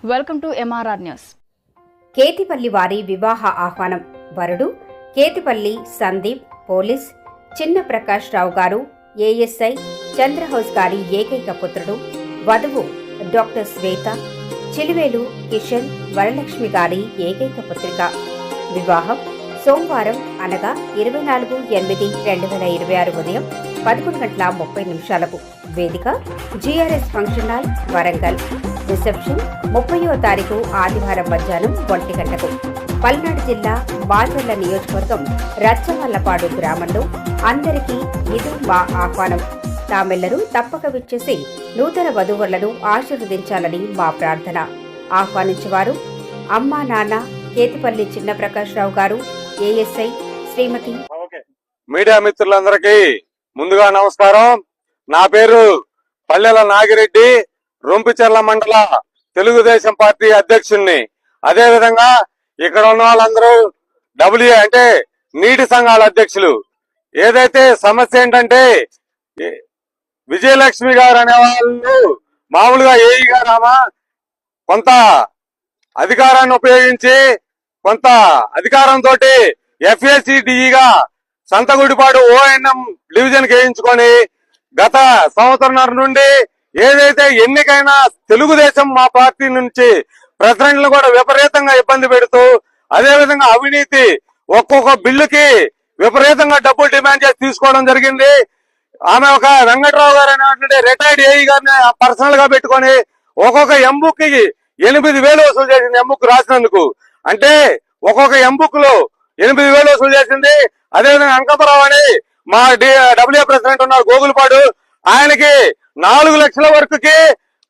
Welcome to MRR news. Kethipalli వారి వివాహ ఆహ్వానం. వరుడు కేతిపల్లి సందీప్, పోలీస్ చిన్న ప్రకాష్ రావు గారు, ASI చంద్రహౌస్ గారి ఏకైక పుత్రుడు. వధువు డాక్టర్ శ్వేత, చిలువేలు కిషన్ వరలక్ష్మి గారి ఏకైక పుత్రిక. వివాహం సోమవారం అనగా 24/8/2026 ఉదయం 11:30 వేదిక GRS function hall, Warangal. Reception 30వ తారీఖు ఆదివారం మధ్యాహ్నం 1 గంటకు. పల్నాడు జిల్లా బాచర్ల నియోజకవర్గం రచ్చవల్లపాడు గ్రామంలో. అందరికీ ఇది మా ఆహ్వానం. తామెల్లరూ తప్పక విచ్చేసి నూతన వధువులను ఆశీర్వదించాలని మా ప్రార్థన. ఆహ్వానించేవారు అమ్మా నాన్న కేతిపల్లి చిన్న ప్రకాష్ రావు గారు, ASI శ్రీమతి. మీడియా మిత్రులందరికీ ముందుగా నమస్కారం. నా పేరు పల్లెల నాగిరెడ్డి, రొంపిచెర్ల మండల తెలుగుదేశం పార్టీ అధ్యక్షుణ్ణి. అదే విధంగా ఇక్కడ ఉన్న వాళ్ళందరూ WA అంటే నీటి సంఘాల అధ్యక్షులు. ఏదైతే సమస్య ఏంటంటే విజయలక్ష్మి గారు అనే వాళ్ళు మామూలుగా AE గారు కొంత అధికారాన్ని ఉపయోగించి కొంత అధికారంతో FACDEగా సంతగుడిపాడు ONM డివిజన్ వేయించుకొని గత సంవత్సరం నుండి ఏదైతే ఎన్నికైనా తెలుగుదేశం మా పార్టీ నుంచి ప్రెసిడెంట్లు కూడా విపరీతంగా ఇబ్బంది పెడుతూ, అదేవిధంగా అవినీతి ఒక్కొక్క బిల్లుకి విపరీతంగా డబ్బులు డిమాండ్ చేసి తీసుకోవడం జరిగింది. ఆమె ఒక వెంకట్రావు గారు అనేటువంటి రిటైర్డ్ AE గారిని పర్సనల్ గా పెట్టుకొని ఒక్కొక్క ఎంబుక్ 8,000 వసూలు చేసింది. ఎంబుక్ రాసినందుకు అంటే ఒక్కొక్క ఎంబుక్ లో 8,000 వసూలు చేసింది. అదేవిధంగా అంకపరావు అని మా WA ప్రెసిడెంట్ ఉన్నారు గోగులపాడు, ఆయనకి 4 లక్షల వరకుకి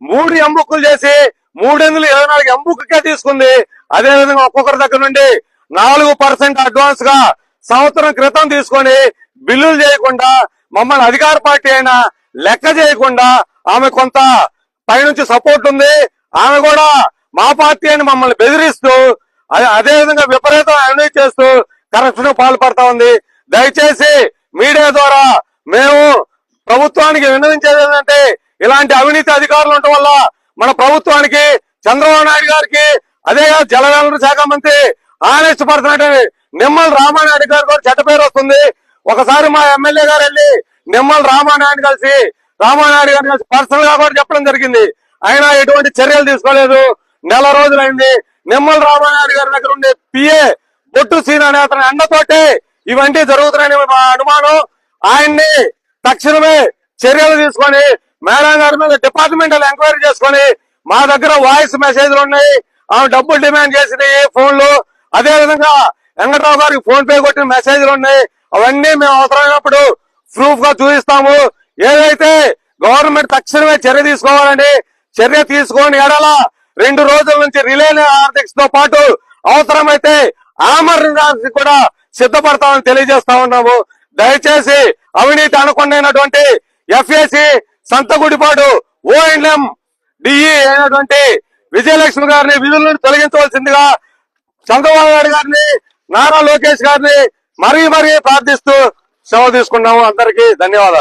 3 ఎంబుక్కులు చేసి 324 ఎంబుక్కే తీసుకుంది. అదేవిధంగా ఒక్కొక్కరి దగ్గర నుండి 4% అడ్వాన్స్ గా సంవత్సరం క్రితం తీసుకొని బిల్లులు చేయకుండా, మమ్మల్ని అధికార పార్టీ అయినా లెక్క చేయకుండా ఆమె కొంత పైనుంచి సపోర్ట్ ఉంది. ఆమె కూడా మా పార్టీ అని మమ్మల్ని బెదిరిస్తూ, అదేవిధంగా విపరీతం అవినీతి చేస్తూ కరప్షన్ పాల్పడతా ఉంది. దయచేసి మీడియా ద్వారా మేము ప్రభుత్వానికి విన్నవించేది ఏంటంటే, ఇలాంటి అవినీతి అధికారులు ఉండటం వల్ల మన ప్రభుత్వానికి, చంద్రబాబు నాయుడు గారికి, అదే జలవనరుల శాఖ మంత్రి ఆనెస్ట్ పర్సన్ నిమ్మల రామానాయుడు గారు కూడా చెడ్డ పేరు వస్తుంది. ఒకసారి మా ఎమ్మెల్యే గారు వెళ్ళి నిమ్మల రామానాయుడు గారిని పర్సనల్ గా కూడా చెప్పడం జరిగింది. అయినా ఎటువంటి చర్యలు తీసుకోలేదు. నెల రోజులైంది. నిమ్మల రామానాయుడు గారి దగ్గర ఉండే PA బొట్టు సీన్ అనే అతని అండతోటే ఇవన్నీ జరుగుతున్నాయని మా అనుమానం. ఆయన్ని తక్షణమే చర్యలు తీసుకొని మేడం గారి మీద డిపార్ట్మెంటల్ ఎంక్వైరీ చేసుకొని, మా దగ్గర వాయిస్ మెసేజ్లు ఉన్నాయి, ఆమె డబ్బులు డిమాండ్ చేసినాయి ఫోన్లు, అదే విధంగా వెంకట్రావు గారికి ఫోన్ పే కొట్టిన మెసేజ్లు ఉన్నాయి. అవన్నీ మేము అవసరమైనప్పుడు ప్రూఫ్ గా చూపిస్తాము. ఏదైతే గవర్నమెంట్ తక్షణమే చర్య తీసుకోవాలని, చర్య తీసుకొని ఎడల 2 రోజుల నుంచి రిలే ఆర్థిక్స్ తో పాటు అవసరమైతే ఆమరణ కూడా సిద్ధపడతామని తెలియజేస్తా ఉన్నాము. దయచేసి అవినీతి అనుకున్నటువంటి FAC సంతగుడిపాడు ONM DE అయినటువంటి విజయలక్ష్మి గారిని విధుల నుండి తొలగించవలసిందిగా చంద్రబాబు నాయుడు గారిని, నారా లోకేష్ గారిని మరీ ప్రార్థిస్తూ సెలవు తీసుకున్నాము. అందరికీ ధన్యవాదాలు.